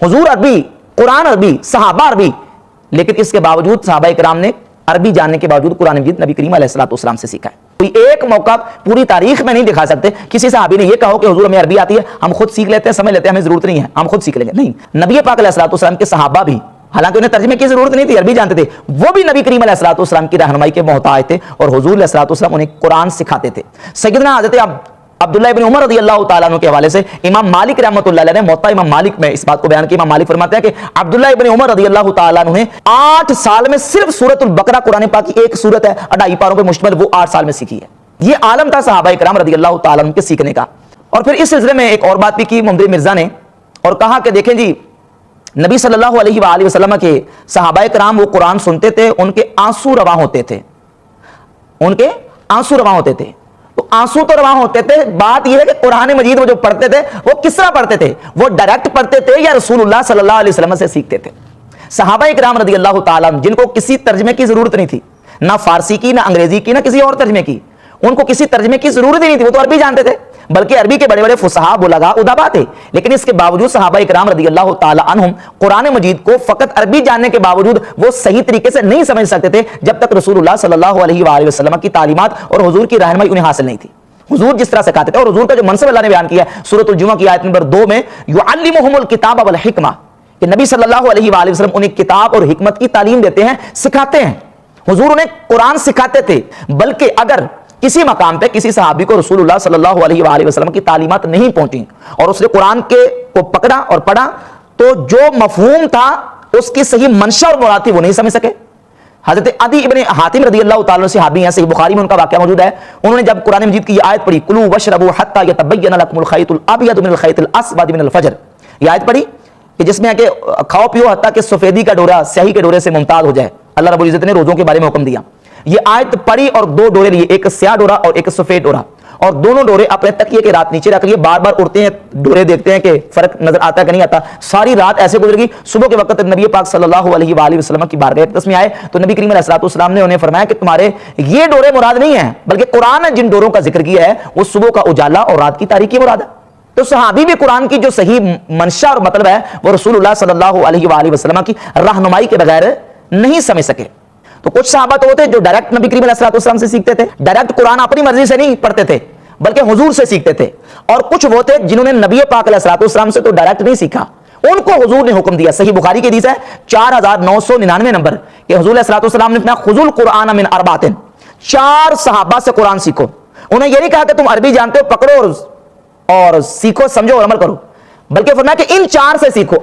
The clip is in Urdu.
حضور عربی، قرآن عربی، صحابہ عربی، لیکن اس کے باوجود صحابہ کرام نے عربی جاننے کے باوجود قرآن مجید نبی کریم علیہ السلام سے سیکھا ہے۔ کوئی ایک موقع پوری تاریخ میں نہیں دکھا سکتے کسی صحابی نے یہ کہا کہ حضور ہمیں عربی آتی ہے، ہم خود سیکھ لیتے ہیں، سمجھ لیتے ہیں، ہمیں ضرورت نہیں ہے، ہم خود سیکھ لیں گے۔ نہیں، نبی پاک علیہ السلام کے صحابہ بھی، حالانکہ انہیں ترجمے کی ضرورت نہیں تھی، عربی جانتے تھے، وہ بھی نبی کریم علیہ السلام کی رہنمائی کے محتاج تھے، اور حضور علیہ السلام انہیں قرآن سکھاتے تھے۔ سیدنا حضرت عبداللہ ابن عمر رضی اللہ تعالیٰ عنہ کے حوالے سے امام مالک رحمۃ اللہ علیہ نے موطا امام مالک میں اس بات کو بیان کیا۔ امام مالک فرماتے ہیں کہ عبداللہ ابن عمر رضی اللہ تعالیٰ عنہ نے 8 سال میں صرف سورۃ البقرہ قرآن پاک کی ایک سورت ہے 2.5 پاروں پر مشتمل، وہ 8 سال میں سیکھی ہے۔ یہ عالم تھا صحابہ کرام رضی اللہ تعالیٰ عنہ کے سیکھنے کا۔ اور پھر اس سلسلے میں ایک اور بات بھی کی محمد مرزا نے، اور کہا کہ دیکھیں جی، نبی صلی اللہ علیہ وآلہ وسلم کے صحابہ کرام وہ قرآن سنتے تھے، ان کے آنسو رواں ہوتے تھے، ان کے آنسو رواں ہوتے تھے۔ تو آنسو تو رواں ہوتے تھے، بات یہ ہے کہ قرآن مجید وہ جو پڑھتے تھے وہ کس طرح پڑھتے تھے؟ وہ ڈائریکٹ پڑھتے تھے یا رسول اللہ صلی اللہ علیہ وسلم سے سیکھتے تھے؟ صحابہ کرام رضی اللہ تعالیٰ جن کو کسی ترجمے کی ضرورت نہیں تھی، نہ فارسی کی، نہ انگریزی کی، نہ کسی اور ترجمے کی، ان کو کسی ترجمے کی ضرورت ہی نہیں تھی، وہ تو عربی جانتے تھے، بلکہ عربی کے بڑے بڑے فصحاء بلغاء ادبا تھے، لیکن اس کے باوجود صحابہ کرام رضی اللہ تعالی عنہم قرآن مجید کو فقط عربی جاننے کے باوجود وہ صحیح طریقے سے نہیں سمجھ سکتے تھے جب تک رسول اللہ صلی اللہ علیہ وآلہ وسلم کی تعلیمات اور حضور کی رہنمائی انہیں حاصل نہیں تھی۔ حضور جس طرح سکھاتے تھے، اور حضور کا جو منصب اللہ نے بیان کیا ہے سورۃ الجمعہ کی آیت نمبر 2 میں، یعلمہم الکتاب والحکمہ، کہ نبی صلی اللہ علیہ وآلہ وسلم انہیں کتاب اور حکمت کی تعلیم دیتے ہیں، سکھاتے ہیں۔ حضور انہیں قرآن سکھاتے تھے، بلکہ اگر کسی مقام پہ کسی صحابی کو رسول اللہ صلی اللہ علیہ وآلہ وسلم کی تعلیمات نہیں پہنچی اور اس نے قرآن کو پکڑا اور پڑھا، تو جو مفہوم تھا اس کی صحیح منشا اور مراد تھی وہ نہیں سمجھ سکے۔ حضرت عدی ابن حاتم رضی اللہ تعالیٰ صحابی ہیں، صحیح بخاری میں ان کا واقعہ موجود ہے، انہوں نے جب قرآن مجید کی یہ آیت پڑھی، کلوا واشربوا حتی یتبین لکم الخیط الابیض من الخیط الاسود من الفجر، یہ آیت پڑھی کہ جس میں ہے کہ کھاؤ پیو حتیٰ کہ سفیدی کا ڈورا سیاہی کے ڈورے سے ممتاز ہو جائے۔ اللہ رب العزت نے روزوں کے بارے میں حکم دیا، یہ آیت پڑھی اور 2 ڈورے لیے، ایک سیاہ ڈورا اور ایک سفید ڈورا، اور دونوں ڈورے اپنے تکیے کے رات نیچے رکھ لیے، بار بار اڑتے ہیں ڈورے، دیکھتے ہیں کہ فرق نظر آتا ہے کہ نہیں آتا۔ ساری رات ایسے گزر گئی، صبح کے وقت نبی پاک صلی اللہ علیہ وآلہ وسلم کی بارگاہ اقدس میں آئے تو نبی کریم علیہ السلام نے انہیں فرمایا کہ تمہارے یہ ڈورے مراد نہیں ہیں، بلکہ قرآن نے جن ڈوروں کا ذکر کیا ہے وہ صبح کا اجالا اور رات کی تاریکی مراد ہے۔ تو صحابی بھی قرآن کی جو صحیح منشا اور مطلب ہے وہ رسول اللہ صلی اللہ علیہ وآلہ وسلم کی رہنمائی کے بغیر نہیں سمجھ سکے۔ تو کچھ صحابہ تو ہوتے جو ڈائریکٹ نبی کریم علیہ السلام سے سیکھتے تھے، ڈائریکٹ قرآن اپنی مرضی سے نہیں پڑھتے تھے بلکہ حضور سے سیکھتے تھے، اور کچھ وہ تھے جنہوں نے نبی پاک علیہ السلام سے تو ڈائریکٹ نہیں سیکھا، ان کو حضور نے حکم دیا۔ صحیح بخاری کی حدیث ہے 4999 نمبر کہ حضور علیہ السلام نے فرمایا خذوا القرآن من 4، 4 صحابہ سے قرآن سیکھو۔ انہیں یہ نہیں کہا کہ تم عربی جانتے ہو پکڑو اور سیکھو، سمجھو اور عمل کرو، بلکہ فرمایا کہ ان 4 سے سیکھو۔